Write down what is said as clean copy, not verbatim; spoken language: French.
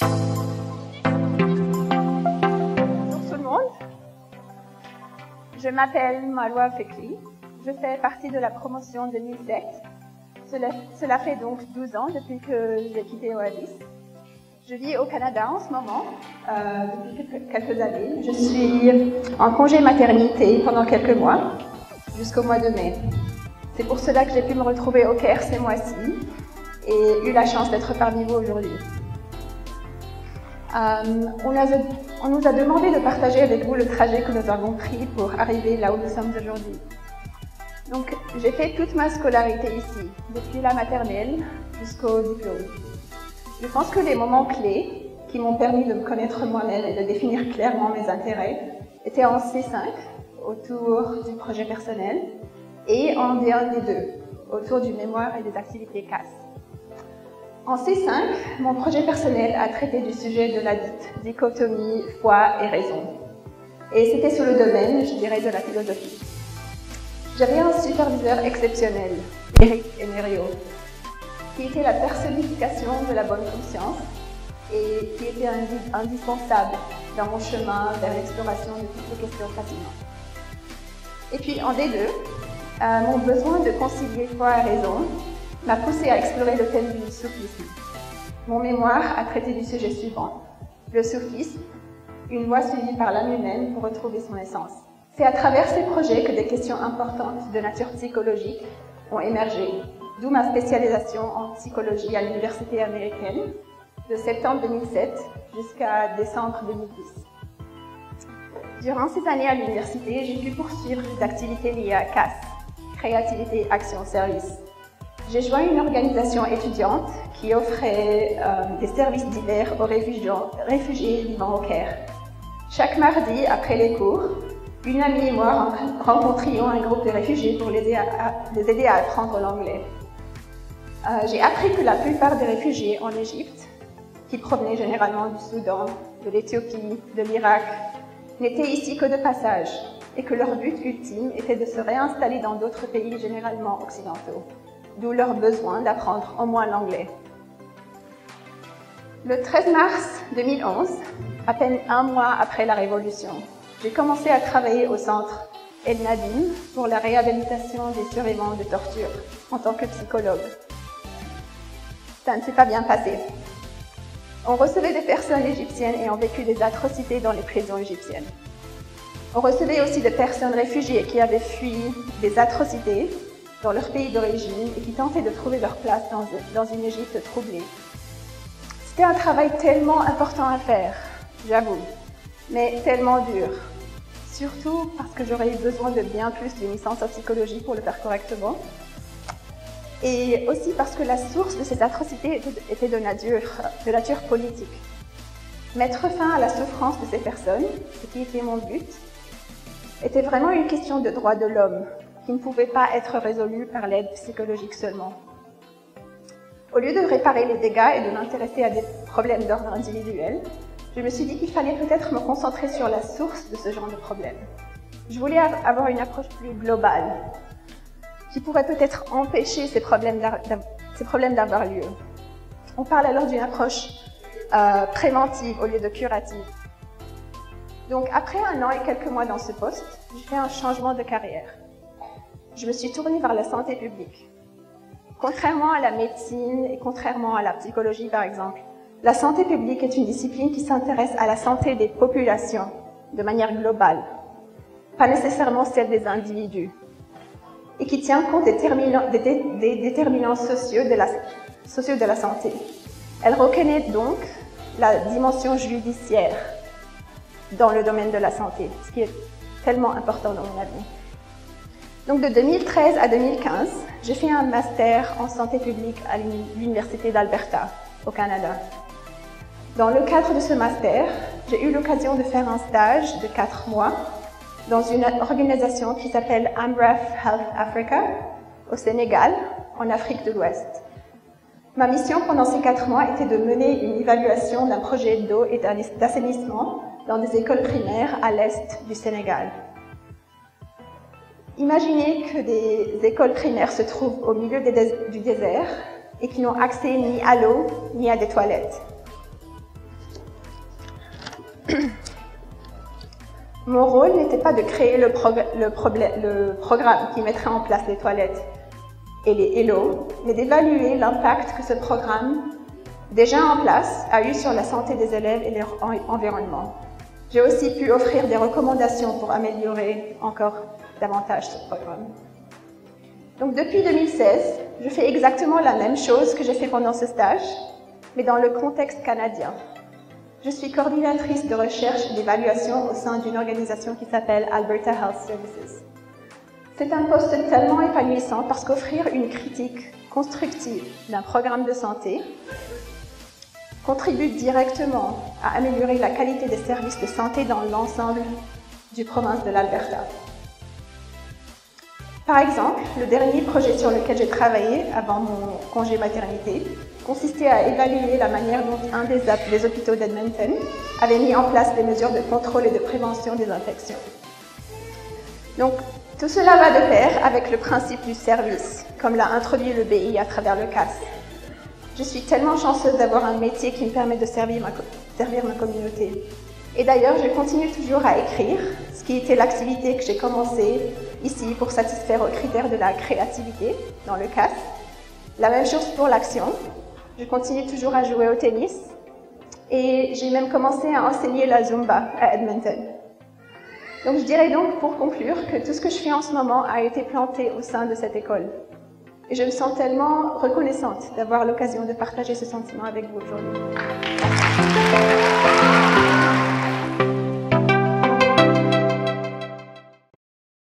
Bonjour tout le monde, je m'appelle Marwa Fekri, je fais partie de la promotion 2007. Cela fait donc 12 ans depuis que j'ai quitté Oasis. Je vis au Canada en ce moment, depuis quelques années. Je suis en congé maternité pendant quelques mois, jusqu'au mois de mai. C'est pour cela que j'ai pu me retrouver au Caire ces mois-ci et eu la chance d'être parmi vous aujourd'hui. On nous a demandé de partager avec vous le trajet que nous avons pris pour arriver là où nous sommes aujourd'hui. Donc, j'ai fait toute ma scolarité ici, depuis la maternelle jusqu'au diplôme. Je pense que les moments clés qui m'ont permis de me connaître moi-même et de définir clairement mes intérêts étaient en C5, autour du projet personnel, et en D1, D2, autour du mémoire et des activités CAS. En C5, mon projet personnel a traité du sujet de la dite dichotomie foi et raison. Et c'était sur le domaine, je dirais, de la philosophie. J'avais un superviseur exceptionnel, Eric Emerio, qui était la personnification de la bonne conscience et qui était indispensable dans mon chemin vers l'exploration de toutes les questions fascinantes. Et puis en D2, mon besoin de concilier foi et raison m'a poussé à explorer le thème du soufisme. Mon mémoire a traité du sujet suivant, le soufisme, une voie suivie par l'âme humaine pour retrouver son essence. C'est à travers ces projets que des questions importantes de nature psychologique ont émergé, d'où ma spécialisation en psychologie à l'université américaine de septembre 2007 jusqu'à décembre 2010. Durant ces années à l'université, j'ai pu poursuivre des activités liées à CAS, Créativité, Action, Service. J'ai joint une organisation étudiante qui offrait des services divers aux réfugiés vivant au Caire. Chaque mardi, après les cours, une amie et moi rencontrions un groupe de réfugiés pour les aider à apprendre l'anglais. J'ai appris que la plupart des réfugiés en Égypte, qui provenaient généralement du Soudan, de l'Éthiopie, de l'Irak, n'étaient ici que de passage et que leur but ultime était de se réinstaller dans d'autres pays généralement occidentaux, d'où leur besoin d'apprendre au moins l'anglais. Le 13 mars 2011, à peine un mois après la Révolution, j'ai commencé à travailler au centre El Nadim pour la réhabilitation des survivants de torture en tant que psychologue. Ça ne s'est pas bien passé. On recevait des personnes égyptiennes ayant vécu des atrocités dans les prisons égyptiennes. On recevait aussi des personnes réfugiées qui avaient fui des atrocités dans leur pays d'origine et qui tentaient de trouver leur place dans une Égypte troublée. C'était un travail tellement important à faire, j'avoue, mais tellement dur. Surtout parce que j'aurais eu besoin de bien plus d'une licence en psychologie pour le faire correctement. Et aussi parce que la source de ces atrocités était de nature politique. Mettre fin à la souffrance de ces personnes, ce qui était mon but, était vraiment une question de droits de l'homme, qui ne pouvait pas être résolue par l'aide psychologique seulement. Au lieu de réparer les dégâts et de m'intéresser à des problèmes d'ordre individuel, je me suis dit qu'il fallait peut-être me concentrer sur la source de ce genre de problème. Je voulais avoir une approche plus globale, qui pourrait peut-être empêcher ces problèmes d'avoir lieu. On parle alors d'une approche préventive au lieu de curative. Donc après un an et quelques mois dans ce poste, j'ai fait un changement de carrière. Je me suis tournée vers la santé publique. Contrairement à la médecine et contrairement à la psychologie par exemple, la santé publique est une discipline qui s'intéresse à la santé des populations de manière globale, pas nécessairement celle des individus, et qui tient compte des déterminants sociaux de la santé. Elle reconnaît donc la dimension judiciaire dans le domaine de la santé, ce qui est tellement important dans mon avis. Donc de 2013 à 2015, j'ai fait un master en santé publique à l'Université d'Alberta, au Canada. Dans le cadre de ce master, j'ai eu l'occasion de faire un stage de 4 mois dans une organisation qui s'appelle Amref Health Africa, au Sénégal, en Afrique de l'Ouest. Ma mission pendant ces 4 mois était de mener une évaluation d'un projet d'eau et d'assainissement dans des écoles primaires à l'est du Sénégal. Imaginez que des écoles primaires se trouvent au milieu du désert et qui n'ont accès ni à l'eau ni à des toilettes. Mon rôle n'était pas de créer le programme qui mettrait en place les toilettes et les Hello, mais d'évaluer l'impact que ce programme, déjà en place, a eu sur la santé des élèves et leur environnement. J'ai aussi pu offrir des recommandations pour améliorer encore davantage ce programme. Donc depuis 2016, je fais exactement la même chose que j'ai fait pendant ce stage, mais dans le contexte canadien. Je suis coordinatrice de recherche et d'évaluation au sein d'une organisation qui s'appelle Alberta Health Services. C'est un poste tellement épanouissant parce qu'offrir une critique constructive d'un programme de santé contribue directement à améliorer la qualité des services de santé dans l'ensemble du province de l'Alberta. Par exemple, le dernier projet sur lequel j'ai travaillé avant mon congé maternité consistait à évaluer la manière dont un des hôpitaux d'Edmonton avait mis en place des mesures de contrôle et de prévention des infections. Donc, tout cela va de pair avec le principe du service, comme l'a introduit le BI à travers le CAS. Je suis tellement chanceuse d'avoir un métier qui me permet de servir ma communauté. Et d'ailleurs, je continue toujours à écrire, ce qui était l'activité que j'ai commencée ici pour satisfaire aux critères de la créativité dans le CAS. La même chose pour l'action. Je continue toujours à jouer au tennis et j'ai même commencé à enseigner la Zumba à Edmonton. Donc je dirais donc pour conclure que tout ce que je fais en ce moment a été planté au sein de cette école. Et je me sens tellement reconnaissante d'avoir l'occasion de partager ce sentiment avec vous aujourd'hui.